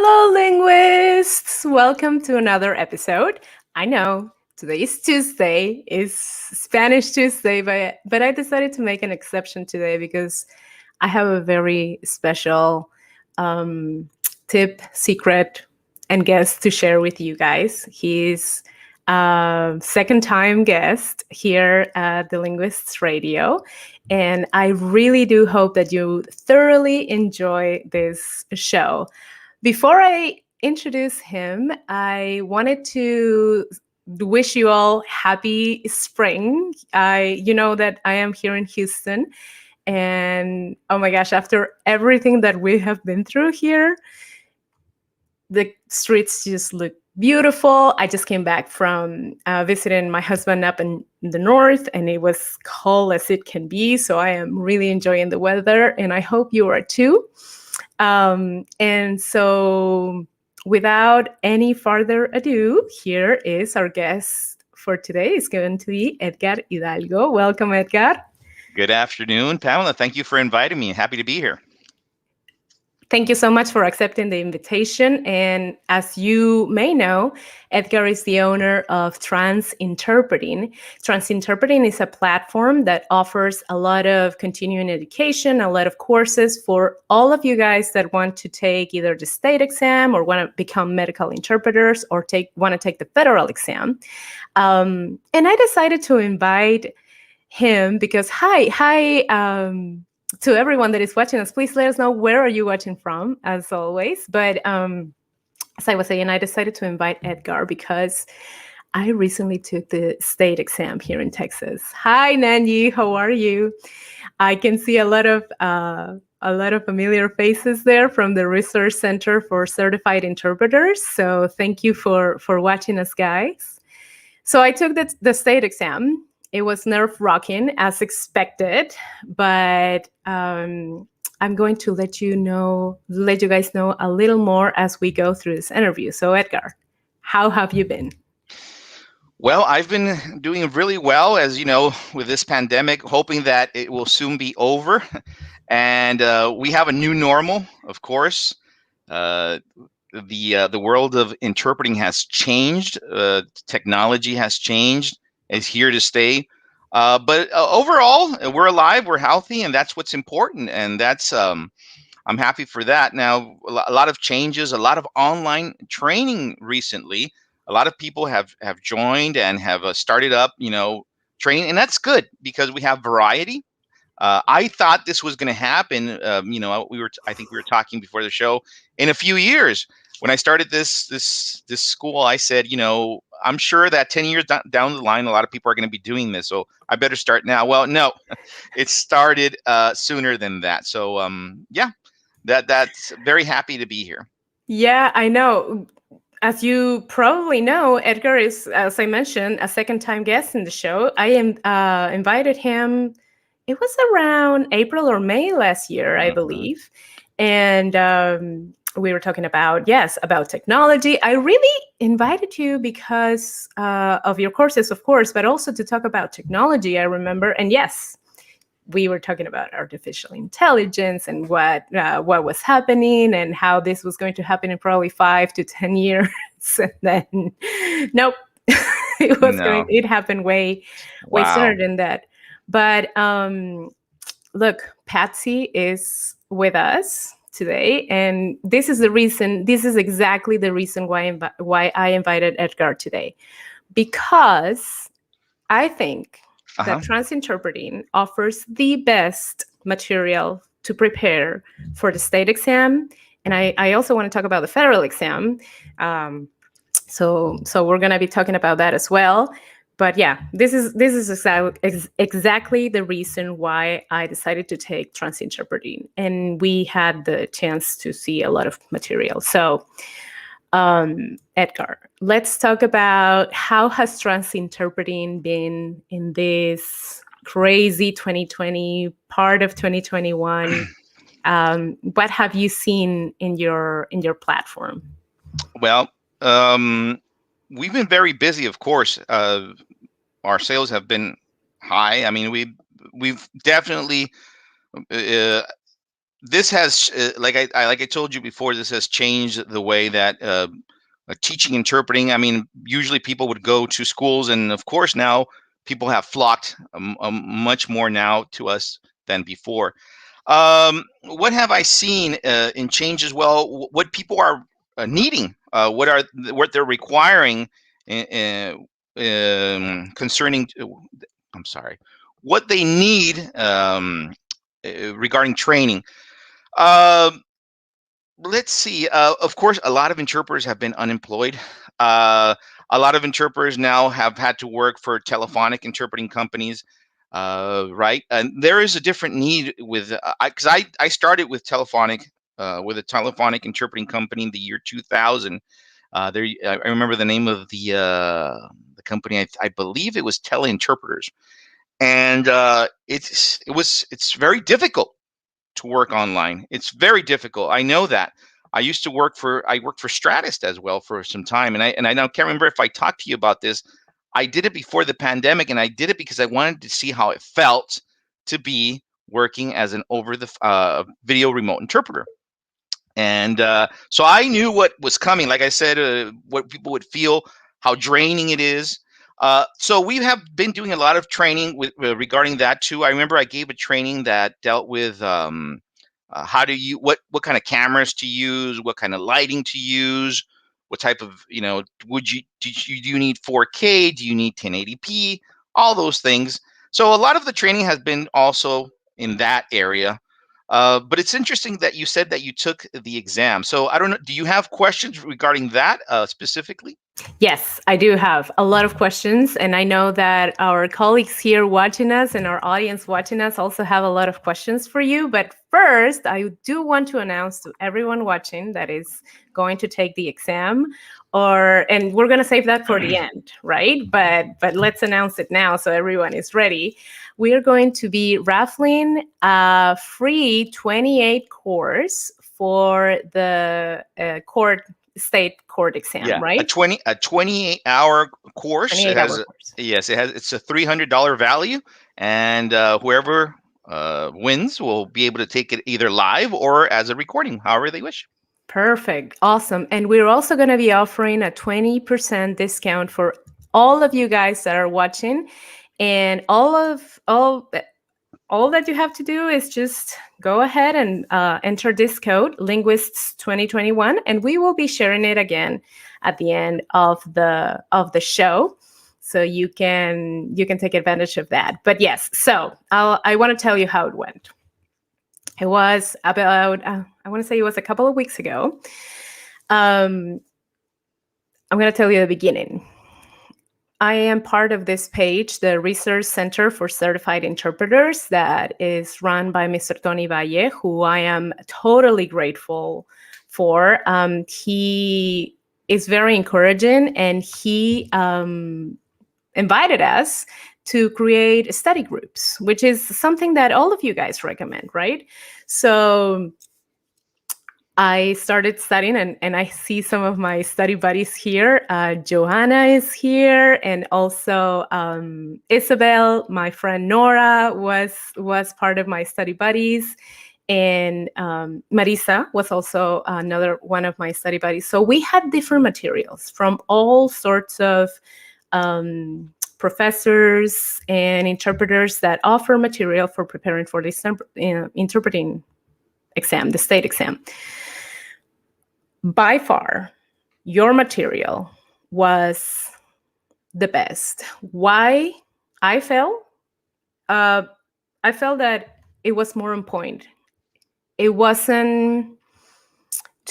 Hello, linguists! Welcome to another episode. I know today is Tuesday, is Spanish Tuesday, but I decided to make an exception today because I have a very special um, tip, secret, and guest to share with you guys. He's a second-time guest here at the Linguists Radio, and I really do hope that you thoroughly enjoy this show. Before I introduce him, I wanted to wish you all happy spring. You know that I am here in Houston, and oh my gosh, after everything that we have been through here, the streets just look beautiful. I just came back from visiting my husband up in the north, and it was cold as it can be. So I am really enjoying the weather, and I hope you are too. And so, without any further ado, here is our guest for today. It's going to be Edgar Hidalgo. Welcome, Edgar. Good afternoon, Pamela. Thank you for inviting me. Happy to be here. Thank you so much for accepting the invitation. And as you may know, Edgar is the owner of Transinterpreting. Transinterpreting is a platform that offers a lot of continuing education, a lot of courses for all of you guys that want to take either the state exam or want to become medical interpreters or want to take the federal exam. And I decided to invite him because, to everyone that is watching us, please let us know where are you watching from, as always. But as I was saying, I decided to invite Edgar because I recently took the state exam here in Texas. Hi, Nanyi, how are you? I can see a lot of familiar faces there from the Research Center for Certified Interpreters. So thank you for watching us, guys. So I took the state exam. It was nerve-wracking as expected, but I'm going to let you guys know a little more as we go through this interview. So Edgar, how have you been? Well, I've been doing really well, as you know, with this pandemic, hoping that it will soon be over. And we have a new normal, of course. The world of interpreting has changed. Technology has changed. It's here to stay. But overall, we're alive, we're healthy, and that's what's important. And that's I'm happy for that. Now, a lot of changes, a lot of online training recently. A lot of people have joined and have started up, training, and that's good because we have variety. I thought this was going to happen. I think we were talking before the show in a few years. When I started this school, I said, I'm sure that 10 years down the line, a lot of people are going to be doing this. So I better start now. Well, no, it started sooner than that. So that's very happy to be here. Yeah, I know. As you probably know, Edgar is, as I mentioned, a second-time guest in the show. I invited him. It was around April or May last year, I believe. And we were talking about technology. I really invited you because of your courses, of course, but also to talk about technology, I remember. And yes, we were talking about artificial intelligence and what was happening and how this was going to happen in probably 5 to 10 years. And then, nope, it happened way sooner than that. But look, Patsy is with us today, and this is exactly the reason why I invited Edgar today, because I think that Transinterpreting offers the best material to prepare for the state exam, and I also want to talk about the federal exam. So we're going to be talking about that as well. But yeah, this is exactly the reason why I decided to take Transinterpreting, and we had the chance to see a lot of material. So, Edgar, let's talk about how has Transinterpreting been in this crazy 2020 part of 2021. What have you seen in your platform? Well, we've been very busy, of course. Our sales have been high. I mean, we've definitely this has, like I told you before, this has changed the way that teaching interpreting. I mean, usually people would go to schools, and of course now people have flocked much more now to us than before. What have I seen in changes? Well, what people are needing, what they're requiring concerning. I'm sorry, what they need regarding training. Um, let's see. Of course, a lot of interpreters have been unemployed. Uh, a lot of interpreters now have had to work for telephonic interpreting companies, right? And there is a different need with because I started with a telephonic interpreting company in the year 2000. There, I remember the name of the company. I believe it was Teleinterpreters, and it's very difficult to work online. It's very difficult. I know that. I worked for Stratus as well for some time, and I now can't remember if I talked to you about this. I did it before the pandemic, and I did it because I wanted to see how it felt to be working as an over the video remote interpreter. And so I knew what was coming. Like I said, what people would feel, how draining it is. So we have been doing a lot of training with regarding that too. I remember I gave a training that dealt with how do you what kind of cameras to use, what kind of lighting to use, what type of do you need 4K, do you need 1080p, all those things. So a lot of the training has been also in that area. But it's interesting that you said that you took the exam. So I don't know. Do you have questions regarding that specifically? Yes, I do have a lot of questions. And I know that our colleagues here watching us and our audience watching us also have a lot of questions for you. But first, I do want to announce to everyone watching that is going to take the exam, and we're going to save that for the end, right? But let's announce it now so everyone is ready. We are going to be raffling a free 28 course for the state court exam, Yeah, right? a 28-hour course. It 28 has hour course. it's a $300 value, and whoever wins will be able to take it either live or as a recording, however they wish. Perfect. Awesome. And we're also going to be offering a 20% discount for all of you guys that are watching. And all that you have to do is just go ahead and enter this code, Linguists 2021, and we will be sharing it again at the end of the show, so you can take advantage of that. But yes, so I want to tell you how it went. It was about I want to say it was a couple of weeks ago. I'm going to tell you the beginning. I am part of this page, the Research Center for Certified Interpreters, that is run by Mr. Tony Valle, who I am totally grateful for. He is very encouraging, and he invited us to create study groups, which is something that all of you guys recommend, right? So I started studying, and I see some of my study buddies here. Johanna is here, and also Isabel, my friend Nora was part of my study buddies, and Marisa was also another one of my study buddies. So we had different materials from all sorts of professors and interpreters that offer material for preparing for this interpreting exam, the state exam. By far, your material was the best. Why I felt? I felt that it was more on point. It wasn't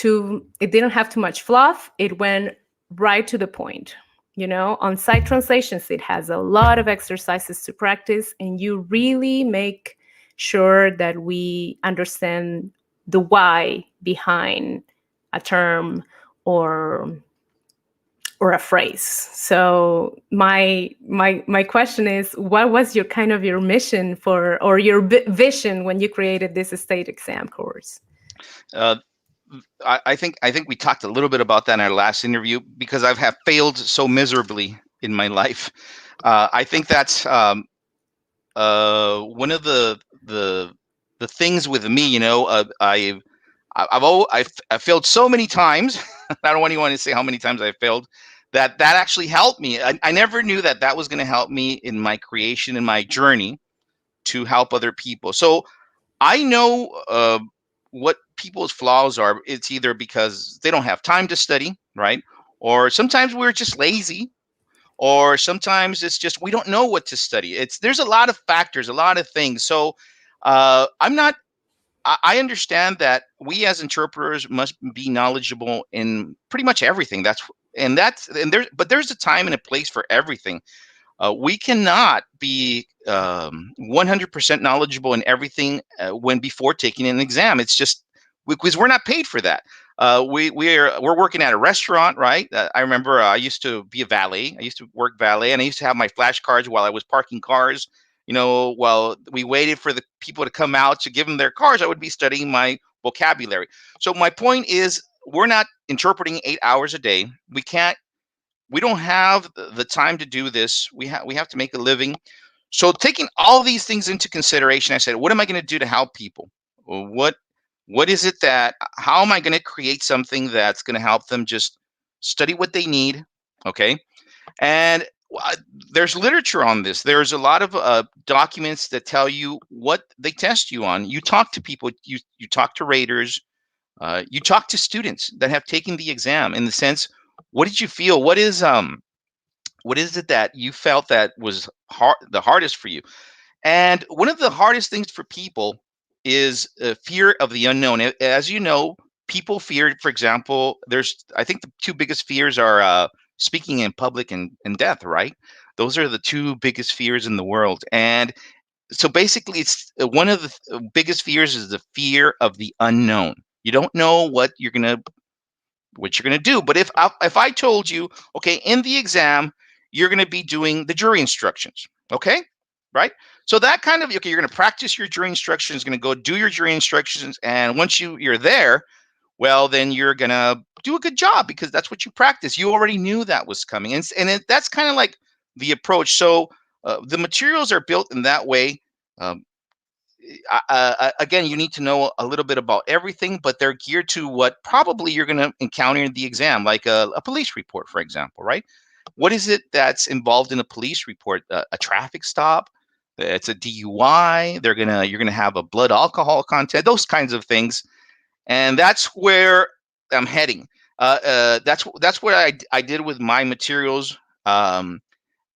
it didn't have too much fluff. It went right to the point. On site translations, it has a lot of exercises to practice, and you really make sure that we understand the why behind a term or a phrase. So my question is, what was your mission or your vision when you created this state exam course? I think we talked a little bit about that in our last interview, because I have failed so miserably in my life. I think that's one of the the things with me, I've failed so many times. I don't want anyone to say how many times I failed. That actually helped me. I never knew that was going to help me in my creation, in my journey to help other people. So I know what people's flaws are. It's either because they don't have time to study, right? Or sometimes we're just lazy, or sometimes it's just we don't know what to study. There's a lot of factors, a lot of things. So I'm not. I understand that we as interpreters must be knowledgeable in pretty much everything. There's a time and a place for everything. We cannot be 100% knowledgeable in everything when before taking an exam. It's just because we're not paid for that. We're working at a restaurant, right? I remember I used to be a valet. I used to work valet, and I used to have my flashcards while I was parking cars. While we waited for the people to come out to give them their cars, I would be studying my vocabulary. So my point is, we're not interpreting 8 hours a day. We don't have the time to do this. We have to make a living. So taking all these things into consideration, I said, what am I going to do to help people? Well, what is it how am I going to create something that's going to help them just study what they need? Okay. And there's literature on this. There's a lot of documents that tell you what they test you on. You talk to people, you talk to raters, you talk to students that have taken the exam, in the sense, what did you feel? What is it that you felt that was the hardest for you? And one of the hardest things for people is fear of the unknown. As you know, people fear, for example, I think the two biggest fears are speaking in public and death, right? Those are the two biggest fears in the world. And so basically, it's one of the biggest fears is the fear of the unknown. You don't know what you're gonna do. But if I told you, okay, in the exam, you're going to be doing the jury instructions, okay, right? So that kind of, okay, you're going to practice your jury instructions, going to go do your jury instructions, and once you're there, well, then you're going to do a good job because that's what you practice. You already knew that was coming, and that's kind of like the approach. So the materials are built in that way. Um, Again, you need to know a little bit about everything, but they're geared to what probably you're going to encounter in the exam, like a police report, for example, right? What is it that's involved in a police report? A traffic stop? It's a DUI. You're gonna have a blood alcohol content, those kinds of things, and that's where I'm heading. That's what I did with my materials. And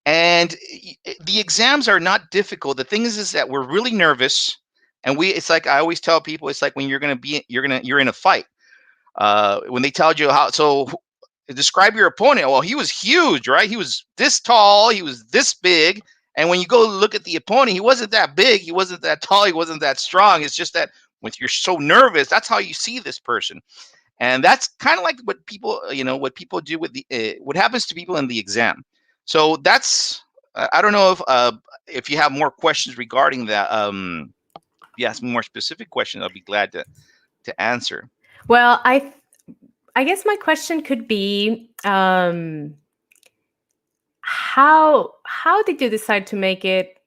the exams are not difficult. The thing is that we're really nervous, and it's like I always tell people, it's like when you're in a fight. When they tell you describe your opponent. Well, he was huge, right? He was this tall, he was this big. And when you go look at the opponent, he wasn't that big, he wasn't that tall, he wasn't that strong. It's just that when you're so nervous, that's how you see this person. And that's kind of like what people do with what happens to people in the exam. So that's I don't know if you have more questions regarding that. If you ask me more specific questions, I'll be glad to answer. Well, I guess my question could be, how did you decide to make it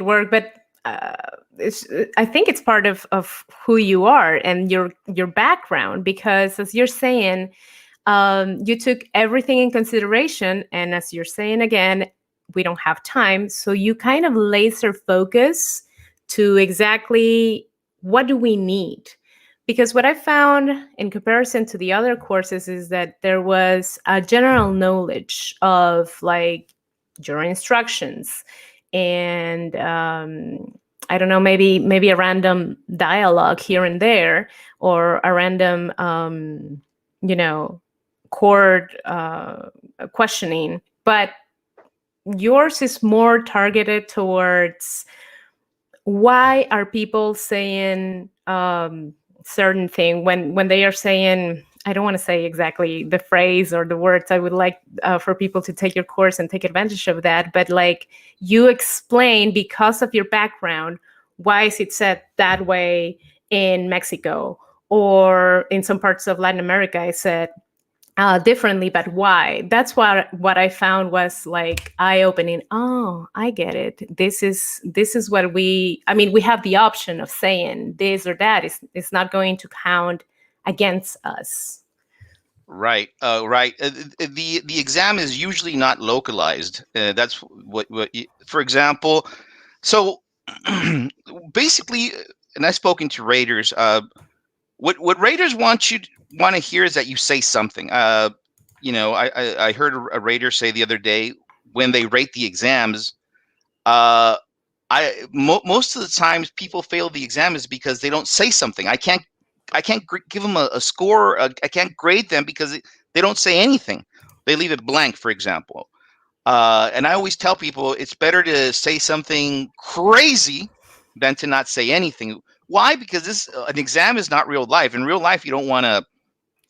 work? But I think it's part of who you are and your background, because as you're saying, you took everything in consideration, and as you're saying again, we don't have time, so you kind of laser focus to exactly what do we need. Because what I found in comparison to the other courses is that there was a general knowledge of like jury instructions and I don't know, maybe a random dialogue here and there, or a random court questioning. But yours is more targeted towards why are people saying certain thing when they are saying, I don't want to say exactly the phrase or the words. I would like for people to take your course and take advantage of that. But like you explain, because of your background, why is it said that way in Mexico or in some parts of Latin America? I said differently, but why? That's what I found was like eye opening. Oh, I get it. This is what we. I mean, we have the option of saying this or that. It's not going to count against us. Right, right. The exam is usually not localized. That's for example. So basically, and I've spoken to raters. What raters want to hear is that you say something. I heard a rater say the other day when they rate the exams. Uh, most of the times people fail the exam is because they don't say something. I can't give them a score. I can't grade them because they don't say anything. They leave it blank, for example. And I always tell people it's better to say something crazy than to not say anything. Why? Because an exam is not real life. In real life, you don't want to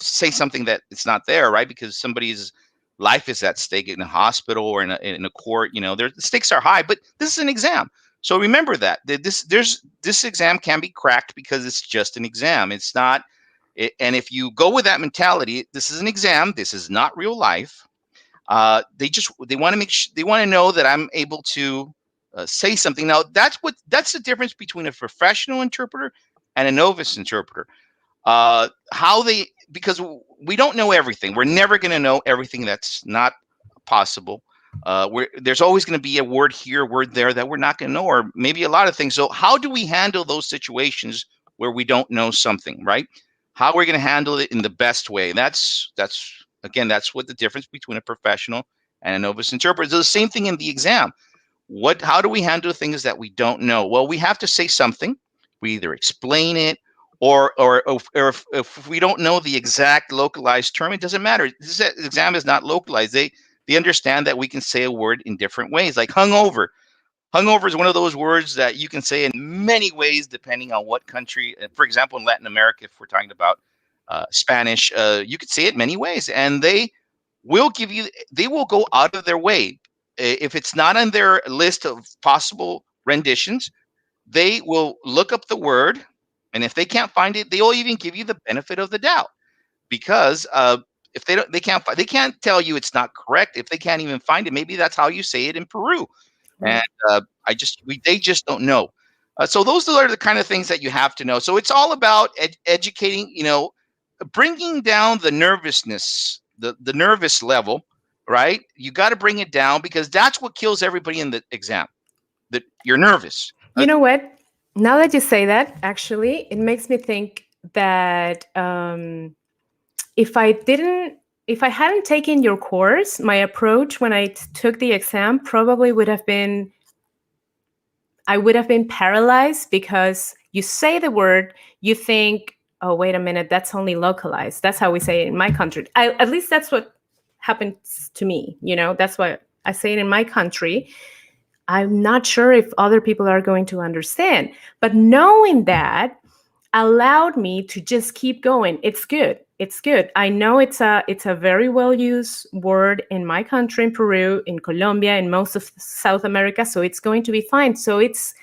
say something that it's not there, right? Because somebody's life is at stake in a hospital or in a court. The stakes are high, but this is an exam. So remember that this exam can be cracked because it's just an exam. It's not. And if you go with that mentality, this is an exam. This is not real life. They want to they want to know that I'm able to say something. Now that's the difference between a professional interpreter and a novice interpreter. Because we don't know everything. We're never going to know everything. That's not possible. There's always going to be a word here, a word there that we're not going to know, or maybe a lot of things. So how do we handle those situations where we don't know something, right? How are we going to handle it in the best way? That's what the difference between a professional and a novice interpreter. It's the same thing in the exam. How do we handle things that we don't know? Well, we have to say something. We either explain it or if we don't know the exact localized term, it doesn't matter. This exam is not localized. They understand that we can say a word in different ways, like hungover. Hungover is one of those words that you can say in many ways depending on what country. For example, in Latin America, if we're talking about Spanish, you could say it many ways, and they will go out of their way. If it's not on their list of possible renditions, they will look up the word, and if they can't find it, they will even give you the benefit of the doubt, because if they can't tell you it's not correct if they can't even find it. Maybe that's how you say it in Peru, and Right. they just don't know. So those are the kind of things that you have to know. So it's all about educating, bringing down the nervousness, the nervous level, right? You got to bring it down because that's what kills everybody in the exam. That you're nervous. You know what? Now that you say that, actually, it makes me think that if I didn't, if I hadn't taken your course, my approach when I took the exam probably would have been, I would have been paralyzed because you say the word, you think, oh, wait a minute, that's only localized. That's how we say it in my country. At least that's what happens to me. That's what I say it in my country. I'm not sure if other people are going to understand. But knowing that allowed me to just keep going. It's good. It's good. I know it's a very well used word in my country, in Peru, in Colombia, in most of South America. So it's going to be fine. So it's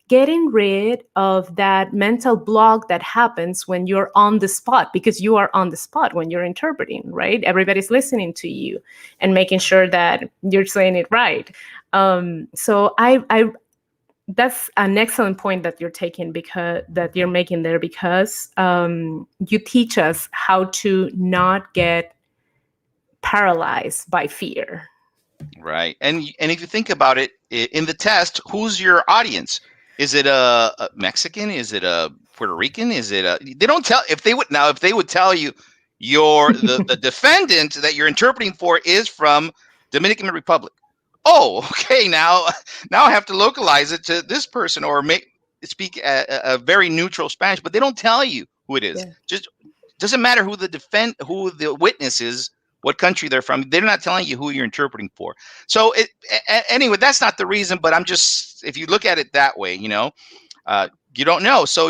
getting rid of that mental block that happens when you're on the spot, because you are on the spot when you're interpreting, right? Everybody's listening to you and making sure that you're saying it right. So I that's an excellent point that you're taking, because that you're making there, because you teach us how to not get paralyzed by fear. Right. And if you think about it, in the test, who's your audience? Is it a Mexican? Is it a Puerto Rican? Is it they don't tell. If they would tell you the defendant that you're interpreting for is from Dominican Republic. Oh, okay. Now I have to localize it to this person, or speak a very neutral Spanish, but they don't tell you who it is. Yeah. Just doesn't matter who the witness is, what country they're from. They're not telling you who you're interpreting for. So anyway, that's not the reason, but I'm just, if you look at it that way, you don't know. So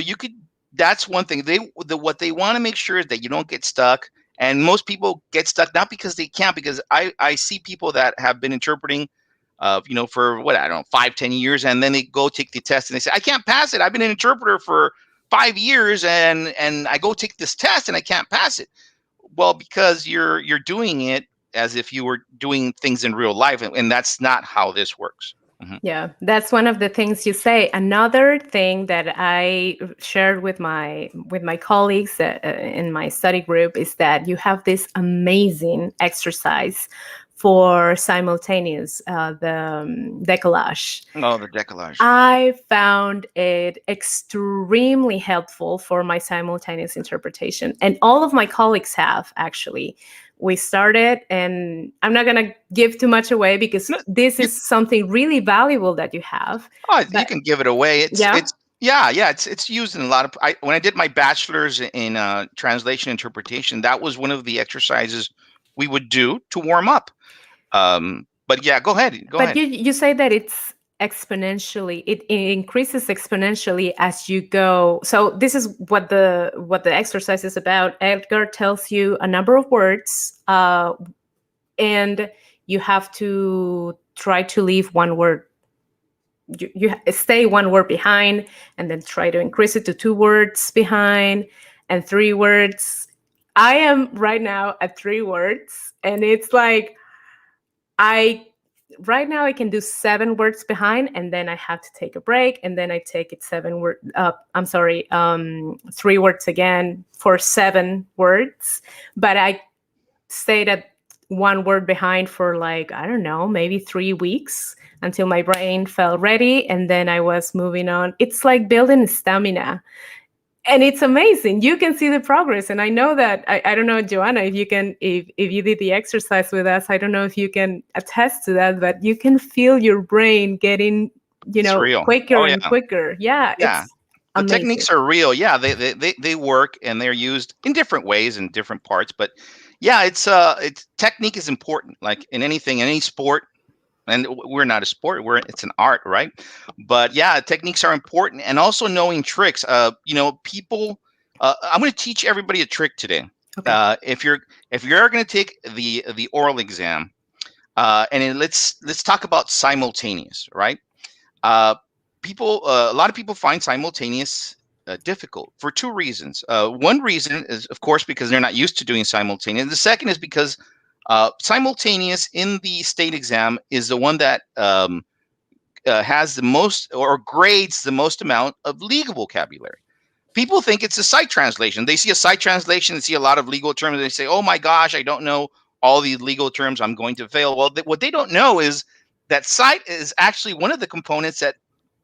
that's one thing. What they want to make sure is that you don't get stuck. And most people get stuck not because they can't, because I see people that have been interpreting, for what, I don't know, 5-10 years, and then they go take the test and they say, I can't pass it. I've been an interpreter for 5 years, and I go take this test and I can't pass it. Well, because you're doing it as if you were doing things in real life, and that's not how this works. Mhm. Yeah, that's one of the things you say. Another thing that I shared with my colleagues in my study group is that you have this amazing exercise for simultaneous, the décollage. Oh, the decollage. I found it extremely helpful for my simultaneous interpretation, and all of my colleagues have actually. We started, and I'm not going to give too much away because No, this you, is something really valuable that you have. oh, you But can give it away. yeah, It's yeah, yeah. It's used in a lot of. When I did my bachelor's in translation interpretation, that was one of the exercises we would do to warm up. But yeah, go ahead. Go but ahead. you say that it's exponentially, it increases exponentially as you go. So this is what the exercise is about. Edgar tells you a number of words, and you have to try to leave one word. You stay one word behind, and then try to increase it to 2 words behind, and 3 words. I am right now at 3 words, and it's like I right now I can do 7 words behind, and then I have to take a break, and then I take it 7 word up. I'm sorry, 3 words again for 7 words, but I stayed at 1 word behind for, like, I don't know, maybe 3 weeks until my brain felt ready, and then I was moving on. It's like building stamina, and it's amazing. You can see the progress, and I know that I don't know, Joanna, if you can, if you did the exercise with us, I don't know if you can attest to that, but you can feel your brain getting, It's real. quicker Oh and yeah, quicker. Yeah, yeah. it's The amazing. techniques are real. Yeah, they work and they're used in different ways in different parts. But yeah, it's technique is important. Like in anything, in any sport, and we're not a sport, it's an art, right? But yeah, techniques are important, and also knowing tricks. People, I'm going to teach everybody a trick today. Okay. If you're going to take the oral exam, and then let's talk about simultaneous, right? uh, a lot of people find simultaneous difficult for two reasons. One reason is, of course, because they're not used to doing simultaneous. The second is because simultaneous in the state exam is the one that has the most or grades the most amount of legal vocabulary. People think it's a sight translation. They see a sight translation, they see a lot of legal terms, and they say, "Oh my gosh, I don't know all these legal terms. I'm going to fail." Well, what they don't know is that sight is actually one of the components that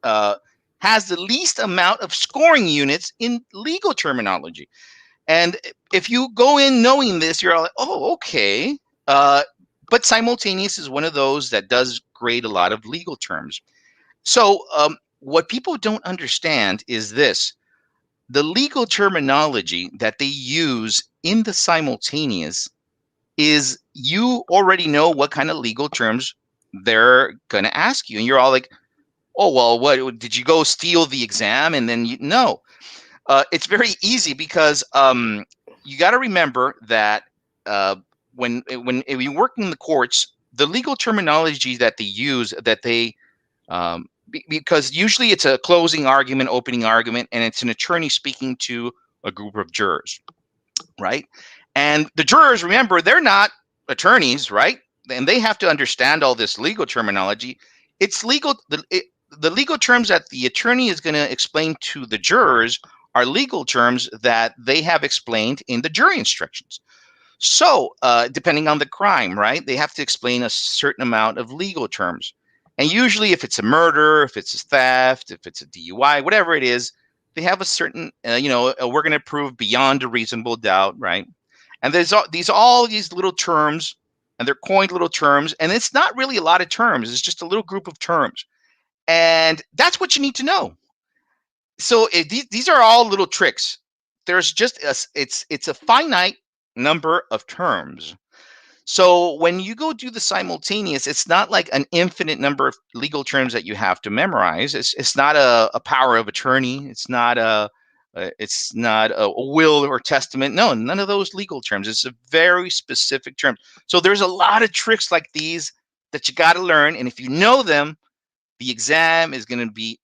uh, has the least amount of scoring units in legal terminology. And if you go in knowing this, you're all like, "Oh, okay." Uh, but simultaneous is one of those that does grade a lot of legal terms. So, what people don't understand is this: the legal terminology that they use in the simultaneous is, you already know what kind of legal terms they're going to ask you. And you're all like, "Oh, well, what did you go steal the exam?" And then no, it's very easy because you got to remember that uh, when you work in the courts, the legal terminology that they use, because usually it's a closing argument, opening argument, and it's an attorney speaking to a group of jurors, right? And the jurors, remember, they're not attorneys, right? And they have to understand all this legal terminology. It's legal. The legal terms that the attorney is going to explain to the jurors are legal terms that they have explained in the jury instructions. So, depending on the crime, right, they have to explain a certain amount of legal terms. And usually, if it's a murder, if it's a theft, if it's a DUI, whatever it is, they have a certain, we're going to prove beyond a reasonable doubt, right? And there's all these little terms, and they're coined little terms, and it's not really a lot of terms. It's just a little group of terms, and that's what you need to know. So these are all little tricks. There's just it's a finite number of terms. So when you go do the simultaneous, it's not like an infinite number of legal terms that you have to memorize. It's not a power of attorney. It's not a will or testament. No, none of those legal terms. It's a very specific term. So there's a lot of tricks like these that you got to learn, and if you know them, the exam is going to be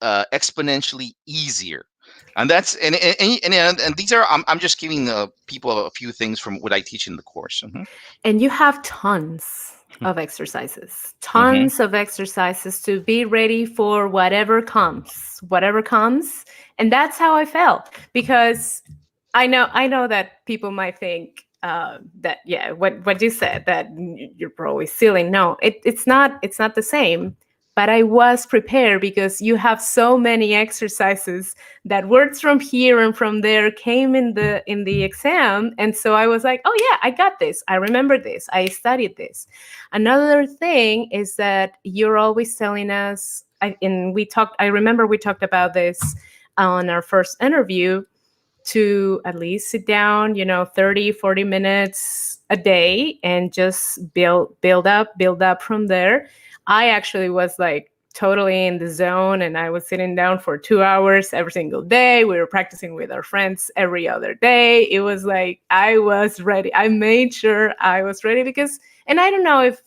exponentially easier. And that's and these are I'm just giving people a few things from what I teach in the course. And you have tons of exercises, Mm-hmm. tons of exercises to be ready for whatever comes. And that's how I felt, because I know that people might think that, yeah, what you said, that you're probably silly. No, it's not the same. But I was prepared because you have so many exercises that words from here and from there came in the exam, and so I was like, oh yeah, I got this. I remember this. I studied this. Another thing is that you're always telling us. I remember we talked about this on our first interview, to at least sit down, 30-40 minutes a day, and just build up from there. I actually was like totally in the zone, and I was sitting down for 2 hours every single day. We were practicing with our friends every other day. It was like I was ready. I made sure I was ready, because, and I don't know if,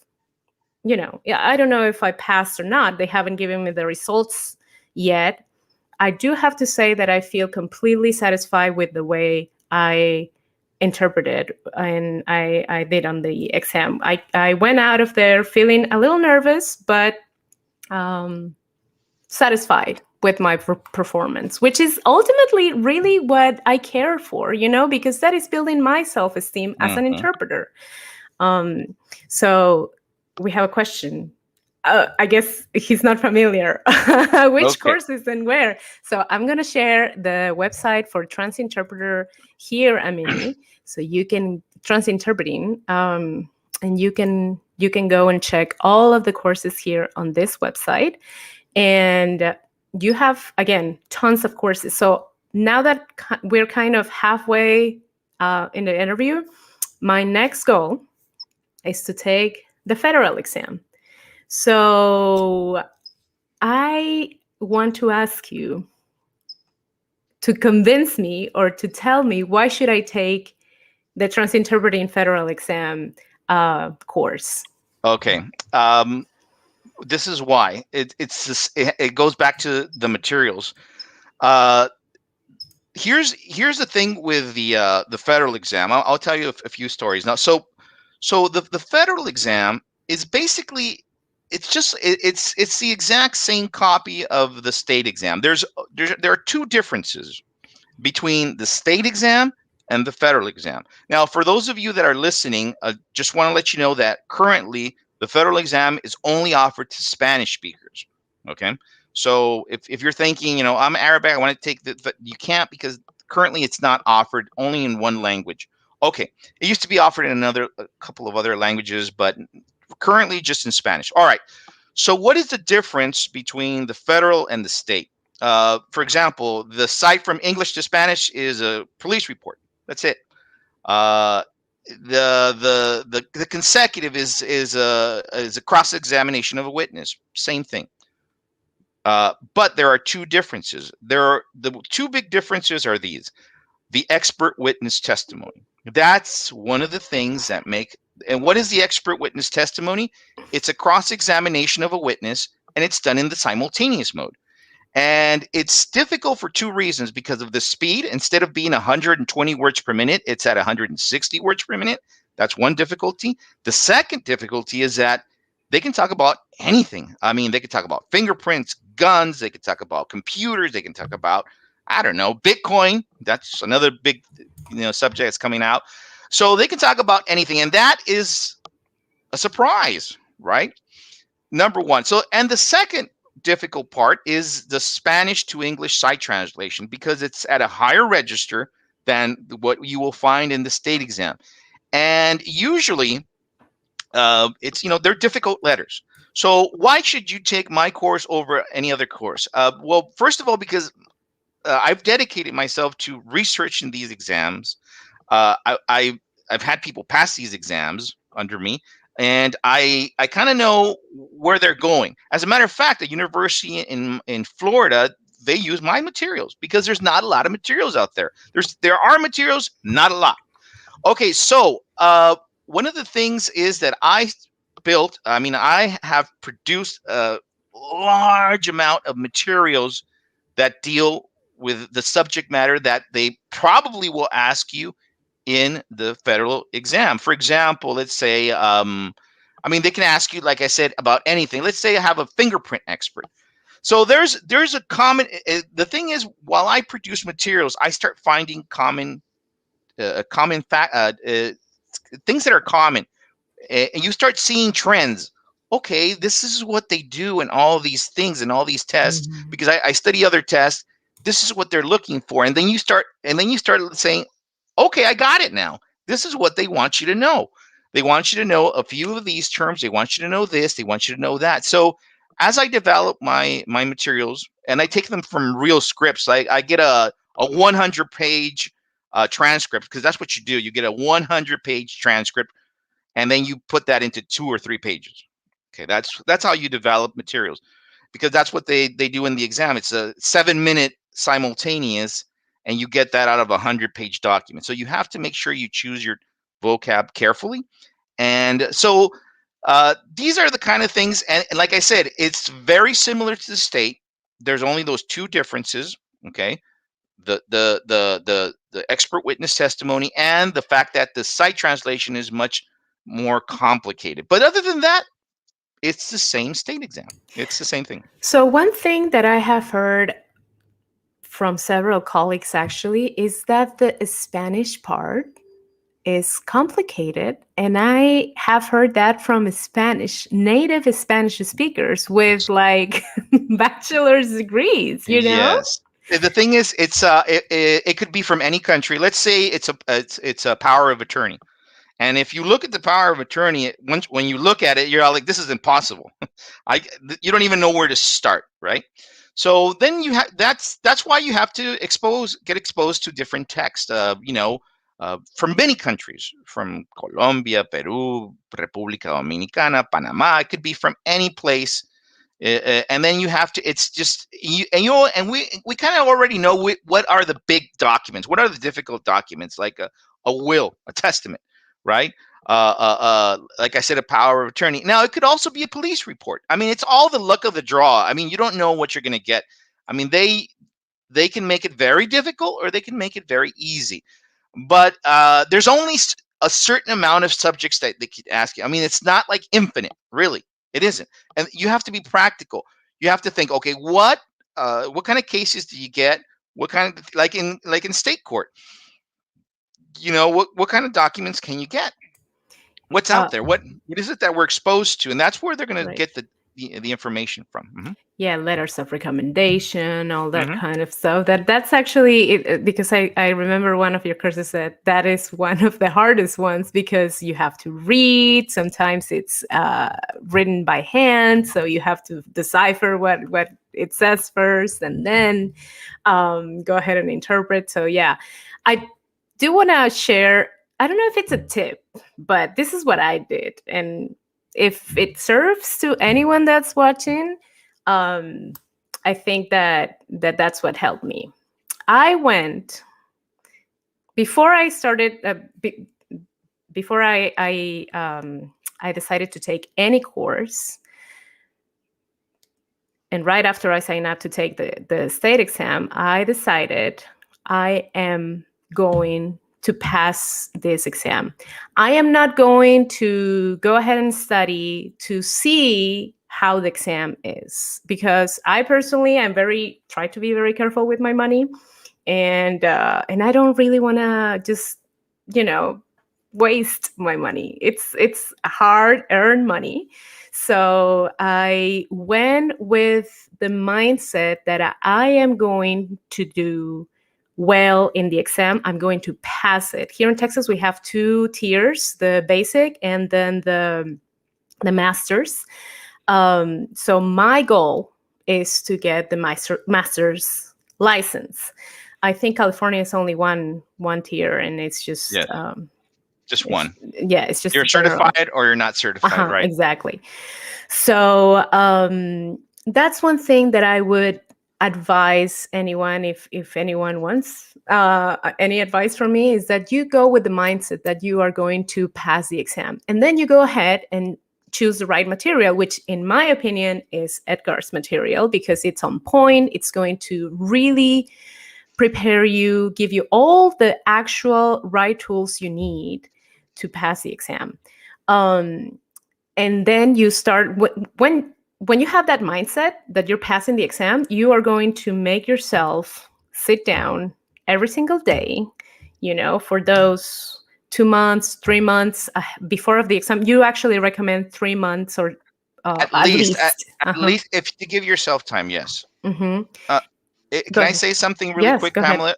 yeah, I don't know if I passed or not. They haven't given me the results yet. I do have to say that I feel completely satisfied with the way I interpreted and I did on the exam. I went out of there feeling a little nervous, but um, satisfied with my performance, which is ultimately really what I care for, because that is building my self esteem as an Mm-hmm. interpreter. Um, so we have a question. I guess he's not familiar. Which Okay. courses and where? So I'm gonna share the website for transinterpreter here at Mini, so you can transinterpreting, and you can go and check all of the courses here on this website, and you have, again, tons of courses. So now that we're kind of halfway in the interview, my next goal is to take the federal exam. So I want to ask you to convince me, or to tell me, why should I take the transinterpreting federal exam course? Okay. This is why it goes back to the materials. Uh, here's the thing with the federal exam. I'll tell you a few stories now. So the federal exam is basically, it's the exact same copy of the state exam. There are two differences between the state exam and the federal exam. Now, for those of you that are listening, just want to let you know that currently the federal exam is only offered to Spanish speakers. Okay. So if you're thinking, I'm Arabic, I want to take you can't, because currently it's not offered, only in one language. Okay. It used to be offered in a couple of other languages, but currently just in Spanish. All right. So what is the difference between the federal and the state? For example, the site from English to Spanish is a police report. That's it. Uh, the consecutive is a cross examination of a witness. Same thing. But there are two differences. The two big differences are these: the expert witness testimony. That's one of the things that make. And what is the expert witness testimony? It's a cross examination of a witness, and it's done in the simultaneous mode. And it's difficult for two reasons: because of the speed. Instead of being 120 words per minute, it's at 160 words per minute. That's one difficulty. The second difficulty is that they can talk about anything. I mean, they could talk about fingerprints, guns, they could talk about computers, they can talk about, I don't know, Bitcoin. That's another big subject that's coming out. So they can talk about anything. And that is a surprise, right? Number one. So, and the second difficult part is the Spanish to English site translation, because it's at a higher register than what you will find in the state exam. And usually it's, they're difficult letters. So why should you take my course over any other course? Well, first of all, because I've dedicated myself to researching these exams. I've had people pass these exams under me, and I kind of know where they're going. As a matter of fact, the university in Florida, they use my materials, because there's not a lot of materials out there. There are materials, not a lot. Okay, so one of the things is that I have produced a large amount of materials that deal with the subject matter that they probably will ask you in the federal exam. For example, let's say, I mean, they can ask you, like I said, about anything. Let's say I have a fingerprint expert. So there's a common. The thing is, while I produce materials, I start finding common fact, things that are common, and you start seeing trends. Okay, this is what they do in all these things and all these tests, because I study other tests. This is what they're looking for, and then you start saying, okay, I got it now. This is what they want you to know. They want you to know a few of these terms. They want you to know this. They want you to know that. So as I develop my materials, and I take them from real scripts, I get a 100-page transcript, because that's what you do. You get a 100-page transcript, and then you put that into 2 or 3 pages. Okay, that's how you develop materials, because that's what they do in the exam. It's a 7-minute simultaneous, and you get that out of a 100-page document. So you have to make sure you choose your vocab carefully. And so these are the kind of things, and like I said, it's very similar to the state. There's only those 2 differences, okay? The expert witness testimony, and the fact that the site translation is much more complicated. But other than that, it's the same state exam. It's the same thing. So one thing that I have heard from several colleagues actually is that the Spanish part is complicated, and I have heard that from native Spanish speakers with like bachelor's degrees, you know? Yes. The thing is, it could be from any country. Let's say it's a power of attorney. And if you look at the power of attorney, when you look at it, you're all like, this is impossible. You don't even know where to start, right? So then that's why you have to get exposed to different texts, from many countries, from Colombia, Peru, República Dominicana, Panama. It could be from any place. And then you have to. It's just we kind of already know what are the big documents. What are the difficult documents, like a will, a testament, right? Like I said, a power of attorney. Now, it could also be a police report. I mean, it's all the luck of the draw. I mean, you don't know what you're going to get. I mean, they can make it very difficult, or they can make it very easy. But there's only a certain amount of subjects that they could ask you. I mean, it's not like infinite, really. It isn't. And you have to be practical. You have to think, okay, what kind of cases do you get? What kind of, like in state court, what kind of documents can you get? What's out there? What is it that we're exposed to? And that's where they're going to get the information from. Mm-hmm. Yeah, letters of recommendation, all that kind of stuff. That's actually it, because I remember one of your courses said that is one of the hardest ones, because you have to read. Sometimes it's written by hand, so you have to decipher what it says first, and then go ahead and interpret. So yeah, I do want to share. I don't know if it's a tip, but this is what I did, and if it serves to anyone that's watching, I think that's what helped me. I went before I started. Before I decided to take any course, and right after I signed up to take the state exam, I decided I am going to pass this exam. I am not going to go ahead and study to see how the exam is, because I personally am try to be very careful with my money, and I don't really want to just waste my money. It's hard-earned money. So I went with the mindset that I am going to do well in the exam. I'm going to pass it. Here in Texas, we have 2 tiers, the basic and then the master's. So my goal is to get the master's license. I think California is only one tier, and it's just just one. It's just you're certified or you're not certified, right? Exactly. So that's one thing that I would advise anyone, if anyone wants any advice from me, is that you go with the mindset that you are going to pass the exam, and then you go ahead and choose the right material, which in my opinion is Edgar's material, because it's on point. It's going to really prepare you, give you all the actual right tools you need to pass the exam. Um, and then you start when you have that mindset that you're passing the exam, you are going to make yourself sit down every single day, for those 2 months, 3 months before of the exam. You actually recommend 3 months or At at least, least. at least if you give yourself time, yes. Mm-hmm. Uh, Go can I ahead. say something really Yes, quick, go ahead. Pamela?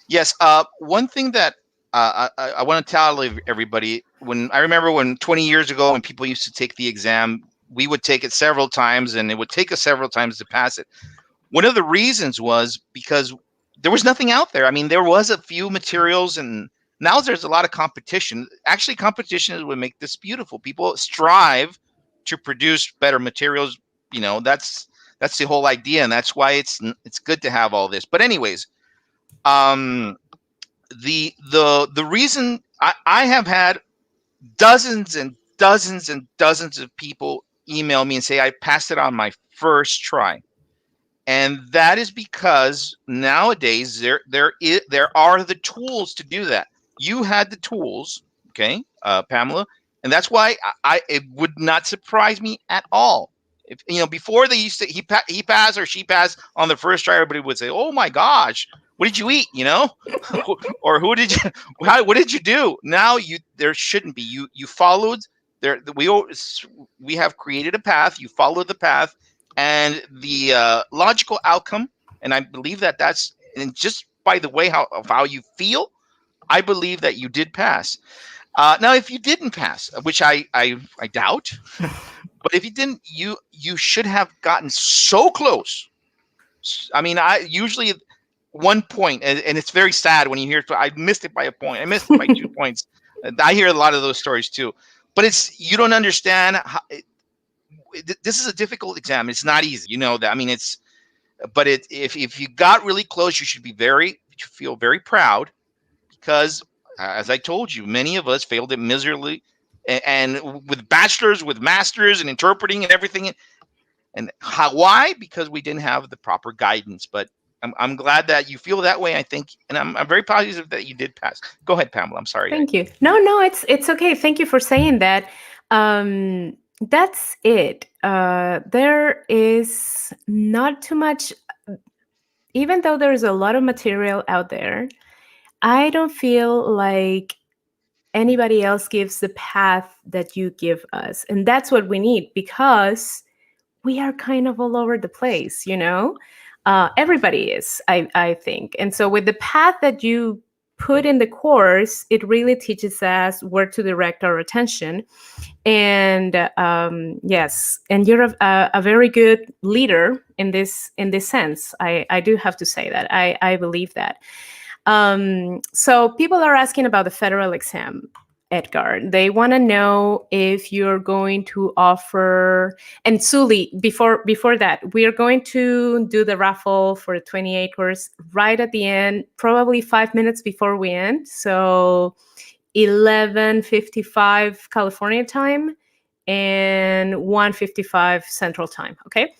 Yes. One thing that I want to tell everybody, when I remember when 20 years ago, when people used to take the exam, we would take it several times, and it would take us several times to pass it. One of the reasons was because there was nothing out there. I mean, there was a few materials, and now there's a lot of competition. Actually, competition is what make this beautiful. People strive to produce better materials. That's the whole idea, and that's why it's good to have all this. But anyways, um, the reason I have had dozens and dozens and dozens of people email me and say I passed it on my first try. And that is because nowadays there are the tools to do that. You had the tools, okay, Pamela, and that's why it would not surprise me at all if before they used to he passed or she passed on the first try. Everybody would say, "Oh my gosh, what did you eat?" Or who did you? What did you do? Now there shouldn't be. You followed there. We have created a path. You followed the path and the logical outcome, and I believe that's and just by the way of how you feel, I believe that you did pass. Now, if you didn't pass, which I doubt, but if you didn't, you should have gotten so close. I mean, I usually 1 point, and it's very sad when you hear I missed it by a point. I missed it by 2 points. I hear a lot of those stories too, but you don't understand how. This is a difficult exam. It's not easy. You know that. I mean, if you got really close, you should feel very proud because, as I told you, many of us failed it miserably, and with bachelors, with masters, and interpreting and everything. And why? Because we didn't have the proper guidance. But I'm glad that you feel that way. I think, and I'm very positive that you did pass. Go ahead, Pamela. I'm sorry. Thank you. No, it's okay. Thank you for saying that. That's it. There is not too much, even though there's a lot of material out there. I don't feel like anybody else gives the path that you give us, and that's what we need because we are kind of all over the place. Everybody is, I think. And so with the path that you put in the course, it really teaches us where to direct our attention. And yes, and you're a very good leader in this sense. I do have to say that I believe that. So people are asking about the federal exam, Edgar. They want to know if you're going to offer. And Suli, before that, we are going to do the raffle for the 28 course right at the end, probably 5 minutes before we end. So 11:55 California time and 1:55 Central time. Okay.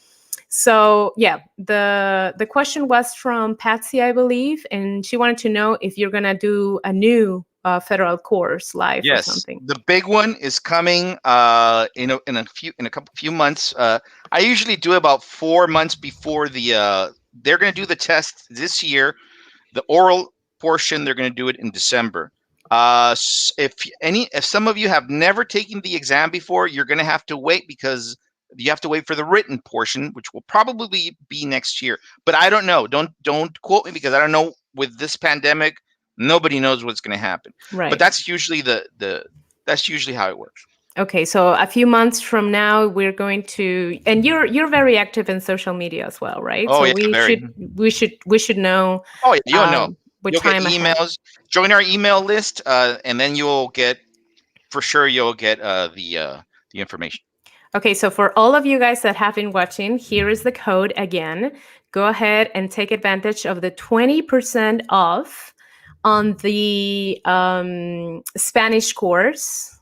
So yeah, the question was from Patsy, I believe, and she wanted to know if you're gonna do a new federal course live or Yes, something. the big one is coming in a couple few months. I usually do about 4 months before they're going to do the test this year. The oral portion they're going to do it in December. If some of you have never taken the exam before, you're going to have to wait because you have to wait for the written portion, which will probably be next year. But I don't know. Don't quote me because I don't know. With this pandemic, nobody knows what's going to happen. But Right. that's usually that's usually how it works. Okay, so a few months from now, we're going to, and you're very active in social media as well, right? Oh So yeah, we very. should know Oh yeah, you'll know. what You'll get time ahead. emails. Join our email list, and then you'll get the information. Okay, so for all of you guys that have been watching, here is the code again. Go ahead and take advantage of the 20% off on the Spanish course.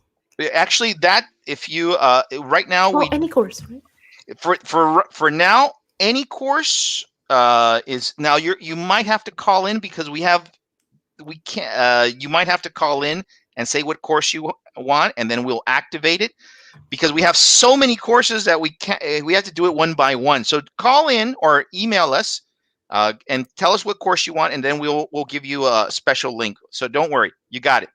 Actually, that if you right now Well, any course, right? for now any course is now you might have to call in because we can't. You might have to call in and say what course you want, and then we'll activate it because we have so many courses that we can't. We have to do it one by one. So call in or email us and tell us what course you want, and then we'll give you a special link. So don't worry, you got it.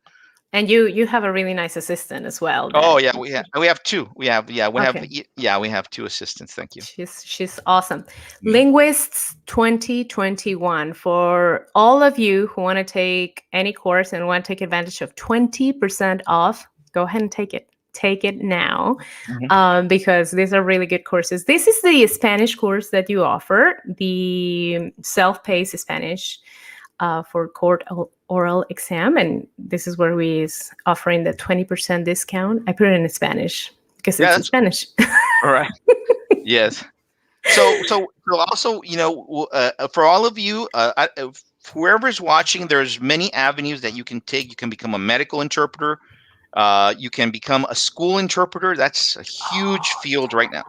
And you have a really nice assistant as well. Oh That yeah, we have two. We have okay. we have two assistants. Thank you. She's awesome. Mm. Linguists 2021. For all of you who want to take any course and want to take advantage of 20% off, go ahead and take it. Take it now, because these are really good courses. This is the Spanish course that you offer, the self-paced Spanish for court oral exam, and this is where we is offering the 20% discount. I put it in Spanish because Yeah, it's in that's Spanish. all right. Yes. So also, for all of you, whoever's watching, there's many avenues that you can take. You can become a medical interpreter. You can become a school interpreter. That's a huge field right now.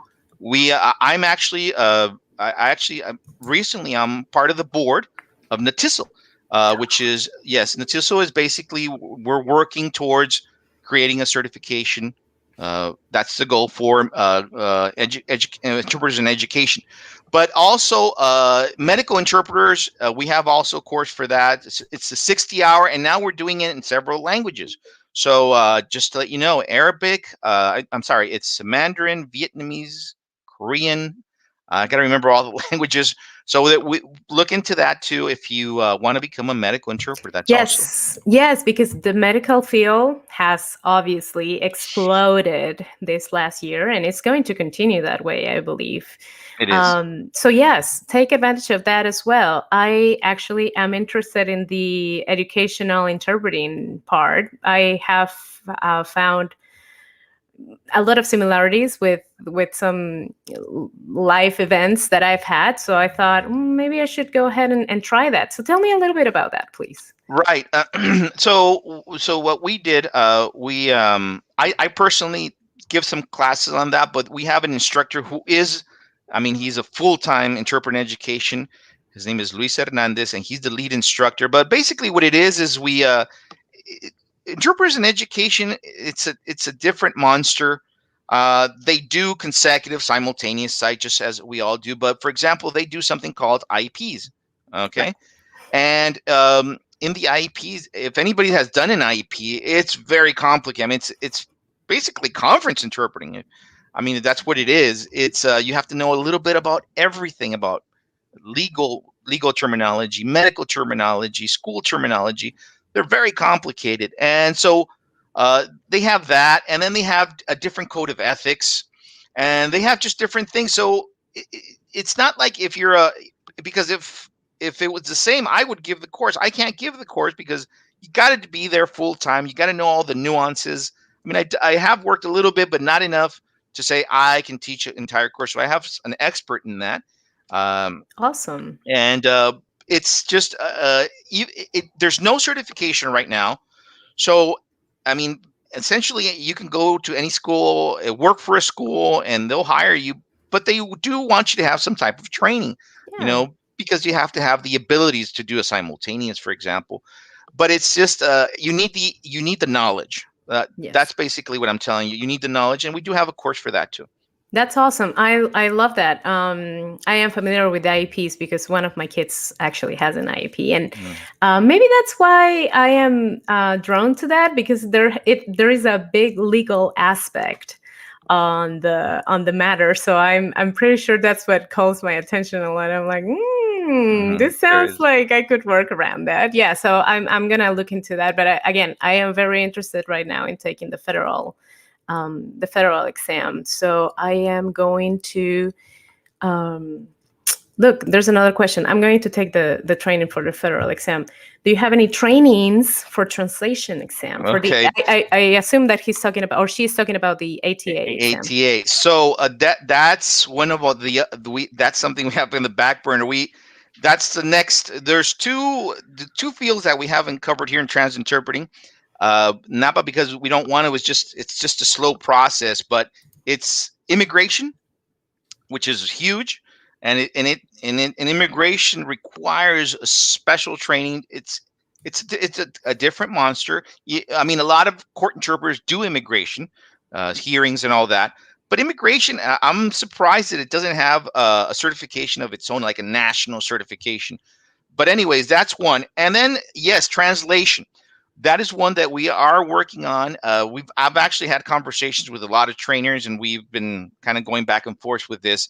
I'm actually, recently I'm part of the board of NATISL, which is, yes, NATISL is basically, we're working towards creating a certification. That's the goal for interpreters in education. But also medical interpreters, we have also a course for that. It's a 60-hour, and now we're doing it in several languages. So just to let you know, Arabic, I'm sorry, it's Mandarin, Vietnamese, Korean. I got to remember all the languages. So that we look into that too if you want to become a medical interpreter. That's also. Yes, because the medical field has obviously exploded this last year, and it's going to continue that way, I believe. It is. So yes, take advantage of that as well. I actually am interested in the educational interpreting part. I have found a lot of similarities with some life events that I've had. So I thought maybe I should go ahead and try that. So tell me a little bit about that, please. Right. So what we did, I personally give some classes on that, but we have an instructor who is, I mean, he's a full-time interpreter in education. His name is Luis Hernandez, and he's the lead instructor. But basically, what it is we interpreters in education. It's a different monster. They do consecutive, simultaneous site just as we all do. But for example, they do something called IEPs. Okay. Right. And in the IEPs, if anybody has done an IEP, it's very complicated. I mean, it's basically conference interpreting. I mean, that's what it is. It's you have to know a little bit about everything about legal terminology, medical terminology, school terminology. They're very complicated, and so they have that, and then they have a different code of ethics, and they have just different things. So it's not like if you're a because if it was the same, I would give the course. I can't give the course because you got to be there full time. You got to know all the nuances. I mean, I have worked a little bit, but not enough to say I can teach an entire course. So I have an expert in that. Awesome. And it's just there's no certification right now. So, I mean, essentially, you can go to any school, work for a school, and they'll hire you. But they do want you to have some type of training, Yeah. because you have to have the abilities to do a simultaneous, for example. But it's just you need the knowledge. Yes. That's basically what I'm telling you. You need the knowledge, and we do have a course for that too. That's awesome. I love that. I am familiar with IEPs because one of my kids actually has an IEP, and maybe that's why I am drawn to that, because there is a big legal aspect on the matter. So I'm pretty sure that's what calls my attention a lot. I'm like, this sounds like I could work around that. Yeah. So I'm gonna look into that. But again, I am very interested right now in taking the federal exam. So I am going to look. There's another question. I'm going to take the training for the federal exam. Do you have any trainings for translation exam? For the Okay. I assume that he's talking about, or she's talking about, the ATA exam. ATA. So that's one of that's something we have in the back burner. That's the next. There's two fields that we haven't covered here in trans interpreting. Not because we don't want to. It's just a slow process, but it's immigration, which is huge. and immigration requires a special training. It's a different monster. I mean, a lot of court interpreters do immigration hearings and all that, but immigration, I'm surprised that it doesn't have a certification of its own, like a national certification. But anyways, that's one. And then yes, translation. That is one that we are working on. I've actually had conversations with a lot of trainers, and we've been kind of going back and forth with this.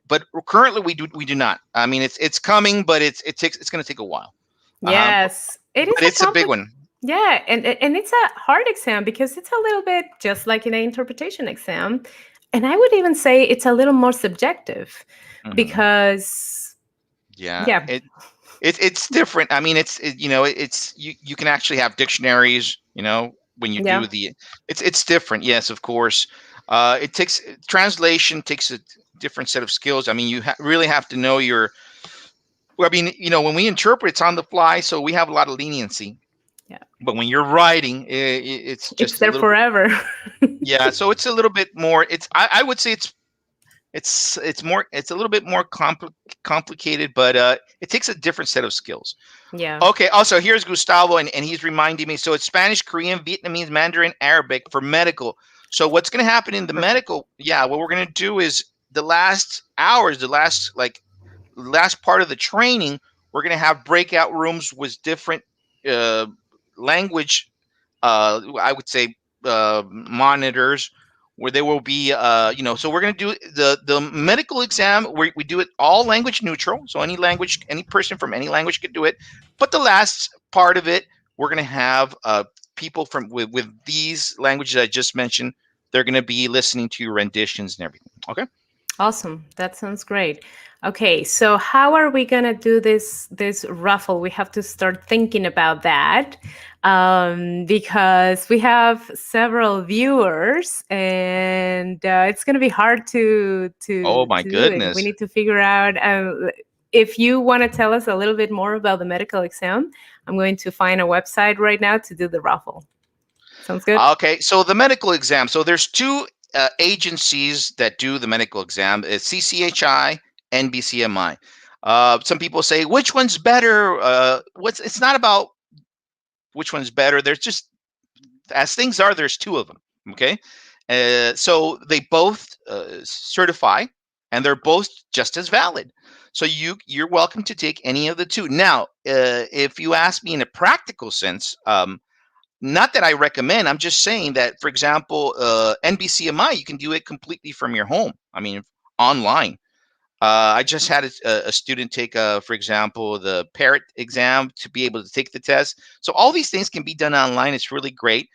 But currently, we do not. I mean, it's coming, but it's going to take a while. But Yes, it is a it's a big one. yeah, and it's a hard exam because it's a little bit just like in an interpretation exam. And I would even say it's a little more subjective Hmm. because Yeah, yeah, it's different. I mean, it's you can actually have dictionaries. When you yeah, do it's different. Yes, of course. It takes translation takes a different set of skills. I mean, you really have to know your. Well, I mean, when we interpret, it's on the fly, so we have a lot of leniency. yeah. But when you're writing, it's It's just a there little bit. forever. Yeah, so it's a little bit more. I would say it's a little bit more complicated, but it takes a different set of skills. Yeah, Okay, also here's Gustavo, and he's reminding me. So it's Spanish, Korean, Vietnamese, Mandarin, Arabic for medical. So what's going to happen in the perfect. medical? Yeah, what we're going to do is the last hours, the last part of the training, we're going to have breakout rooms with different uh, language, I would say, monitors, where there will be, so we're going to do the medical exam. We do it all language neutral, so any person from any language could do it. But the last part of it, we're going to have people with these languages I just mentioned. They're going to be listening to your renditions and everything. Okay. Awesome. That sounds great. Okay, so how are we gonna do this raffle? We have to start thinking about that because we have several viewers, and it's gonna be hard to Oh to my to do it. We goodness. need to figure out if you want to tell us a little bit more about the medical exam. I'm going to find a website right now to do the raffle. Sounds good. Okay, so the medical exam. So there's two agencies that do the medical exam. It's CCHI and BCMI. Some people say which one's better. It's not about which one's better. There's just as things are. There's two of them. Okay, so they both certify, and they're both just as valid. So you're welcome to take any of the two. Now, if you ask me in a practical sense, not that I recommend. I'm just saying that, for example, NBCMI, you can do it completely from your home. I mean, online. I just had a student take, for example, the parrot exam to be able to take the test. So all these things can be done online. It's really great.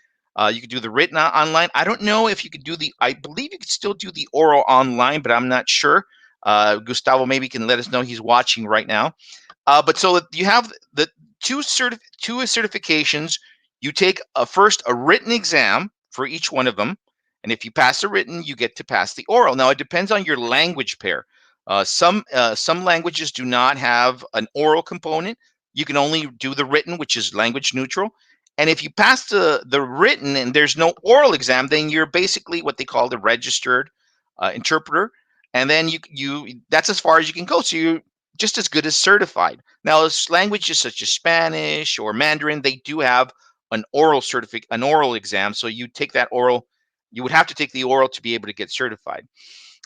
You could do the written online. I don't know if you could do I believe you could still do the oral online, but I'm not sure. Gustavo maybe can let us know. He's watching right now. But so you have the two certifications. You take first a written exam for each one of them, and if you pass the written, you get to pass the oral. Now it depends on your language pair. Some languages do not have an oral component. You can only do the written, which is language neutral. And if you pass the written and there's no oral exam, then you're basically what they call the registered interpreter. And then you that's as far as you can go. So you're just as good as certified. Now, languages such as Spanish or Mandarin, they do have an oral exam. So you take that oral. You would have to take the oral to be able to get certified,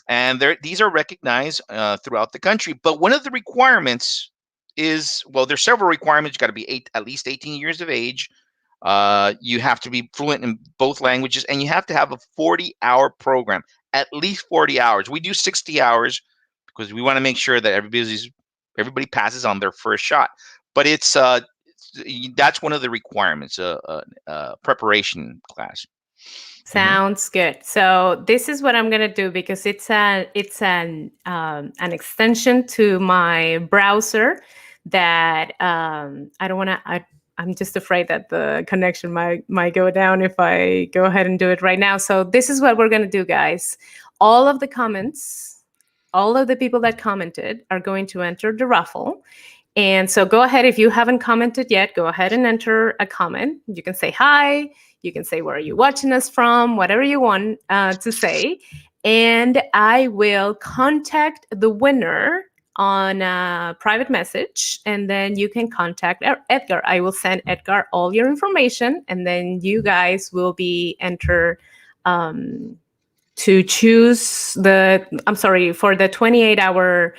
and these are recognized throughout the country. But one of the requirements is, well, there's several requirements. You got to be at least 18 years of age. You have to be fluent in both languages, and you have to have a 40-hour program, at least 40 hours. We do 60 hours because we want to make sure that everybody passes on their first shot. But that's one of the requirements, preparation class. Hmm. Sounds good. So this is what I'm gonna do because it's an extension to my browser that I don't want to. I'm just afraid that the connection might go down if I go ahead and do it right now. So this is what we're gonna do, guys. All of the comments, all of the people that commented are going to enter the raffle. And so go ahead, if you haven't commented yet, go ahead and enter a comment. You can say hi, you can say where are you watching us from, whatever you want to say. and I will contact the winner on a private message, and then you can contact Edgar. I will send Edgar all your information, and then you guys will be entered to choose for the 28-hour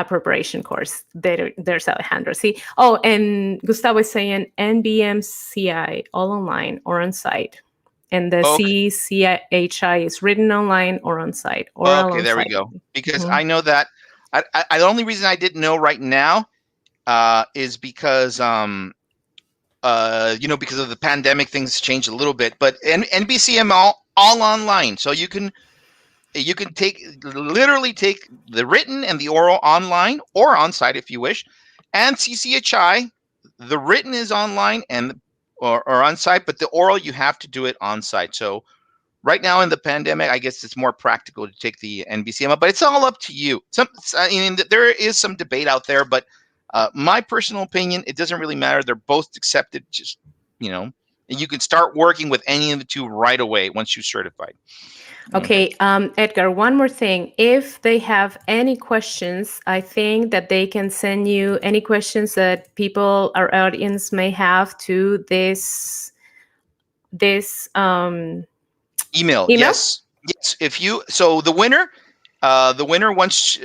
preparation course. There's Alejandro. See, oh, and Gustavo is saying NBMCI, all online or on site. And the Okay. CCHI is written online or on site, oral Okay, on there we site. go. Because Mhm. I know that the only reason I didn't know right now is because because of the pandemic, things changed a little bit. But NBCM all online, so you can literally take the written and the oral online or on site if you wish, and CCHI, the written is online or on site, but the oral you have to do it on site. So right now in the pandemic, I guess it's more practical to take the NBCM, but it's all up to you. I mean, there is some debate out there, but my personal opinion, it doesn't really matter. They're both accepted. Just you can start working with any of the two right away once you're certified. Okay, Edgar, one more thing. If they have any questions, I think that they can send you any questions that our audience may have to this Email, email. yes. If you the winner once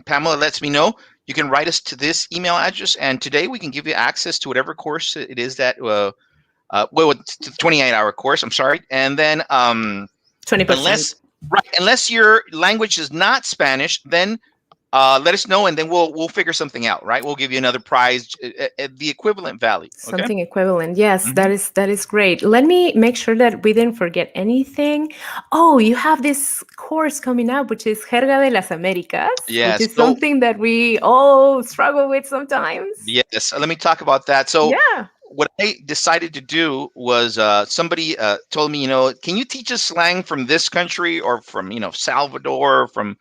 Pamela lets me know, you can write us to this email address, and today we can give you access to whatever course it is that it's the 28-hour course. I'm sorry, and then 20%. unless your language is not Spanish, then let us know, and then we'll figure something out. Right, we'll give you another prize, the equivalent value. Okay. Something equivalent. Yes, Mm-hmm. that is great. Let me make sure that we didn't forget anything. Oh, you have this course coming up, which is Jerga de las Américas, which Yes. is So something that we all struggle with sometimes. yes, let me talk about that. So Yeah. what I decided to do was somebody told me, can you teach us slang from this country or from, Salvador, from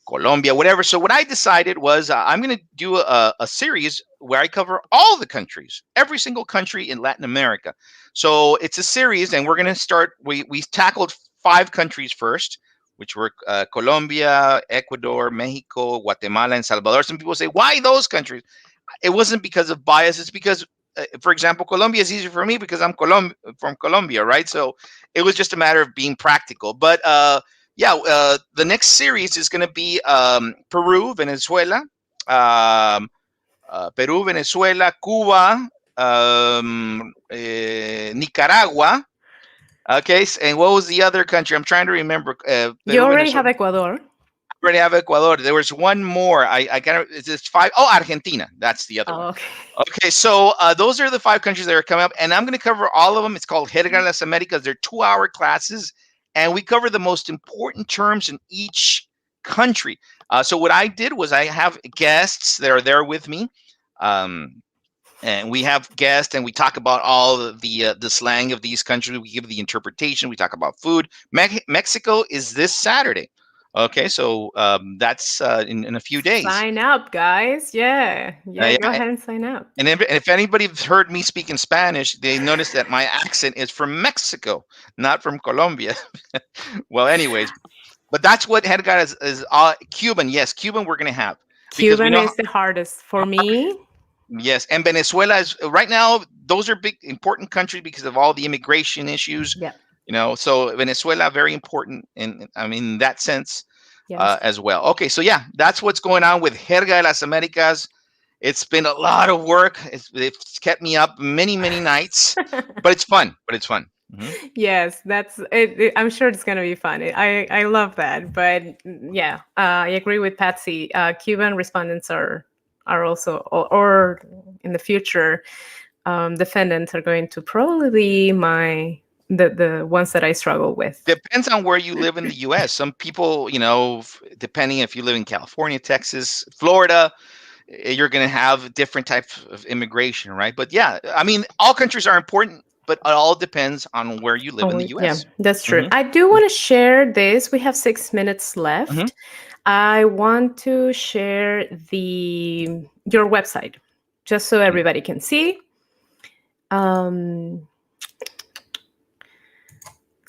Colombia, whatever. So what I decided was I'm going to do a series where I cover all the countries, every single country in Latin America. So it's a series, and we're going to start. We tackled 5 countries first, which were Colombia, Ecuador, Mexico, Guatemala, and Salvador. Some people say, why those countries? It wasn't because of bias. It's because, for example, Colombia is easier for me because I'm from Colombia, right? So it was just a matter of being practical. But the next series is going to be Peru, Venezuela, Cuba, Nicaragua. Okay, and what was the other country? I'm trying to remember. You Peru, already have Venezuela. Ecuador. Already have Ecuador. There was one more. I got it's 5. Oh, Argentina. That's the other one. Oh, okay. Okay, so those are the 5 countries that are coming up, and I'm going to cover all of them. It's called Jerga de las Americas. They're 2-hour classes, and we cover the most important terms in each country. So what I did was I have guests that are there with me. And we have guests, and we talk about all the slang of these countries. We give the interpretation. We talk about food. Mexico is this Saturday. Okay, so that's in a few days. Sign up, guys. Yeah. Yeah, Go ahead and sign up. and if anybody's heard me speak in Spanish, they notice that my accent is from Mexico, not from Colombia. Well, anyways, but that's what Edgar is Cuban. Yes, Cuban we're going to have, because we Cuban know. is the hardest for me. Yes, and Venezuela is right now. Those are big, important countries because of all the immigration issues. Yeah. So Venezuela very important in that sense Yes. as well. Okay, so yeah, that's what's going on with Jerga de las Americas. It's been a lot of work. It's kept me up many nights, but it's fun. Mm-hmm. Yes, that's it. I'm sure it's gonna be fun. I love that. But yeah, I agree with Patsy. Cuban respondents are also, or in the future, defendants are going to probably be the ones that I struggle with. Depends on where you live in the U.S. Some people, depending if you live in California, Texas, Florida, you're going to have different types of immigration, right? But yeah, I mean, all countries are important, but it all depends on where you live in the Yeah, U.S. that's true. Mm-hmm. I do want to share this. We have 6 minutes left. Mm-hmm. I want to share your website just so everybody can see.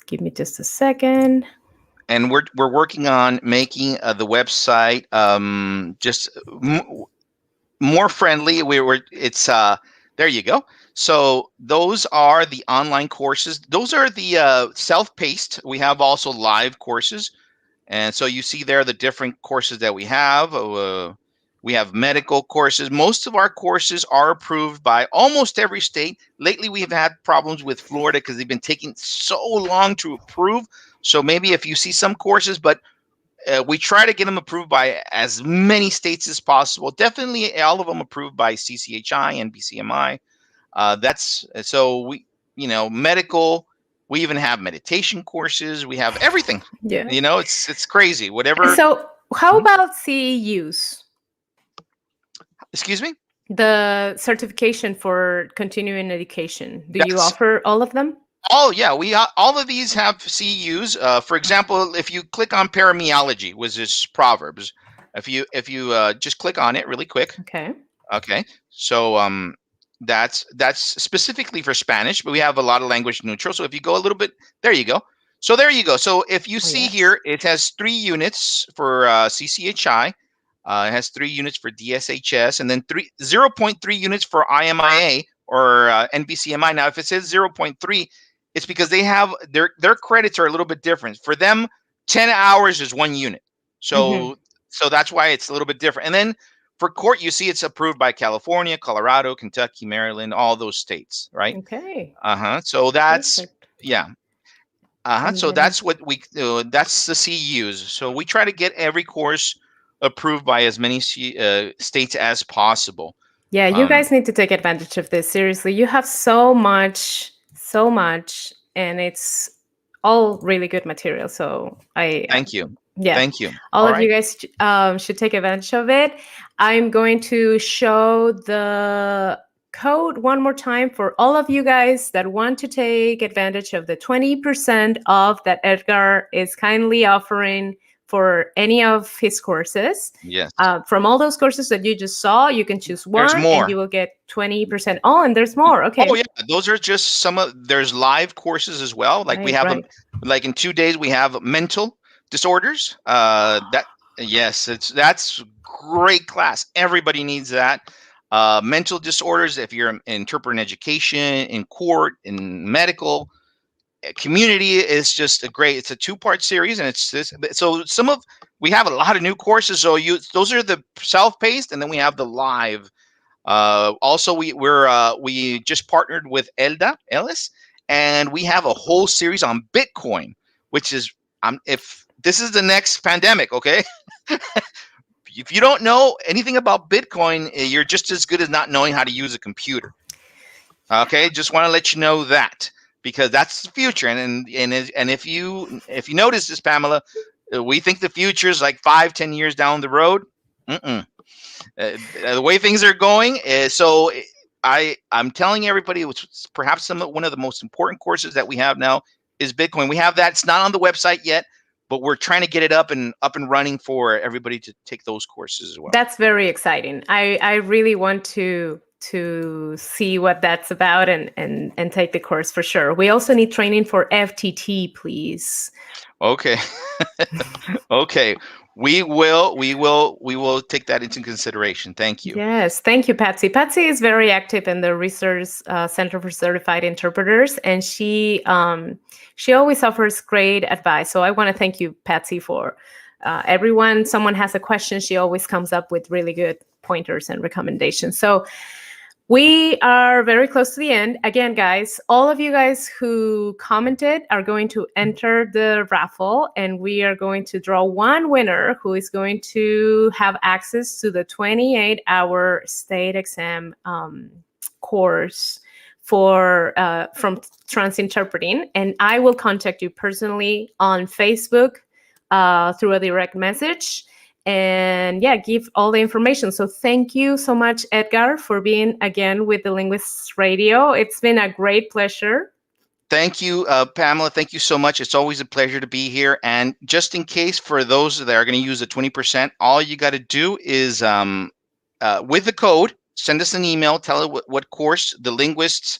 Give me just a second. and we're working on making the website just more friendly. It's there you go. So those are the online courses. Those are the self-paced. We have also live courses, and so you see there the different courses that we have. We have medical courses. Most of our courses are approved by almost every state. Lately, we have had problems with Florida because they've been taking so long to approve. So maybe if you see some courses, but we try to get them approved by as many states as possible. Definitely all of them approved by CCHI and BCMI. That's so we, medical. We even have meditation courses. We have everything. Yeah. It's crazy. Whatever. So how about CEUs? Excuse me? The certification for continuing education. Do you offer all of them? Oh yeah, all of these have CEUs. For example, if you click on parameology, which is Proverbs, if you just click on it really quick. Okay. So that's specifically for Spanish, but we have a lot of language neutral. So if you go a little bit, there you go. So there you go. So if you see here, it has 3 units for CCHI. It has 3 units for DSHS, and then 0.3 units for IMIA or NBCMI. Now, if it says 0.3, it's because they have their credits are a little bit different. For them, 10 hours is 1 unit. So so that's why it's a little bit different. And then for court, you see it's approved by California, Colorado, Kentucky, Maryland, all those states, right? Okay. So that's Perfect. yeah. So that's what that's the CEUs. So we try to get every course approved by as many states as possible. Yeah, you guys need to take advantage of this. Seriously, you have so much, and it's all really good material. So thank you. Yeah, thank you. All of you guys should take advantage of it. I'm going to show the code one more time for all of you guys that want to take advantage of the 20% off that Edgar is kindly offering for any of his courses. Yes. From all those courses that you just saw, you can choose one. There's more. And you will get 20%. Oh, and there's more. Okay. Oh yeah, those are just there's live courses as well. Like we have them, like in 2 days we have mental disorders. That's great class. Everybody needs that. Mental disorders, if you're interpreting education, in court, in medical, community is just it's a 2-part series, and it's this. So we have a lot of new courses. So those are the self-paced, and then we have the live. Also, we just partnered with Ellis, and we have a whole series on Bitcoin, which is if this is the next pandemic, okay? If you don't know anything about Bitcoin, you're just as good as not knowing how to use a computer. Okay, just want to let you know that, because that's the future. And if you notice this, Pamela, we think the future is like 5-10 years down the road. The way things are going is so. I'm telling everybody, it's perhaps one of the most important courses that we have now is Bitcoin. We have that. It's not on the website yet, but we're trying to get it up and running for everybody to take those courses as well. That's very exciting. I really want to see what that's about and take the course for sure. We also need training for FTT, please. Okay. Okay. We will take that into consideration. Thank you. Yes, thank you, Patsy. Patsy is very active in the Research Center for Certified Interpreters, and she always offers great advice. So I want to thank you, Patsy, for someone has a question, she always comes up with really good pointers and recommendations. So we are very close to the end. Again, guys, all of you guys who commented are going to enter the raffle, and we are going to draw one winner who is going to have access to the 28-hour state exam course from Transinterpreting. And I will contact you personally on Facebook through a direct message. And give all the information. So thank you so much, Edgar, for being again with the Linguists Radio. It's been a great pleasure. Thank you, Pamela. Thank you so much. It's always a pleasure to be here. And just in case, for those that are going to use the 20%, all you got to do is with the code, send us an email, tell us what course, the Linguists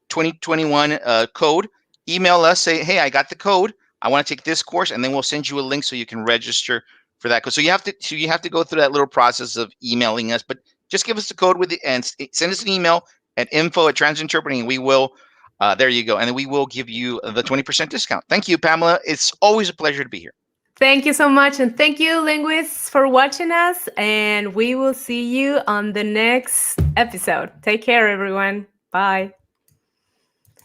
2021 code. Email us, say, hey, I got the code. I want to take this course, and then we'll send you a link so you can register for that. So you have to go through that little process of emailing us, but just give us the code and send us an email at info@transinterpreting. We will, there you go, and then we will give you the 20% discount. Thank you, Pamela. It's always a pleasure to be here. Thank you so much, and thank you, linguists, for watching us, and we will see you on the next episode. Take care, everyone. Bye.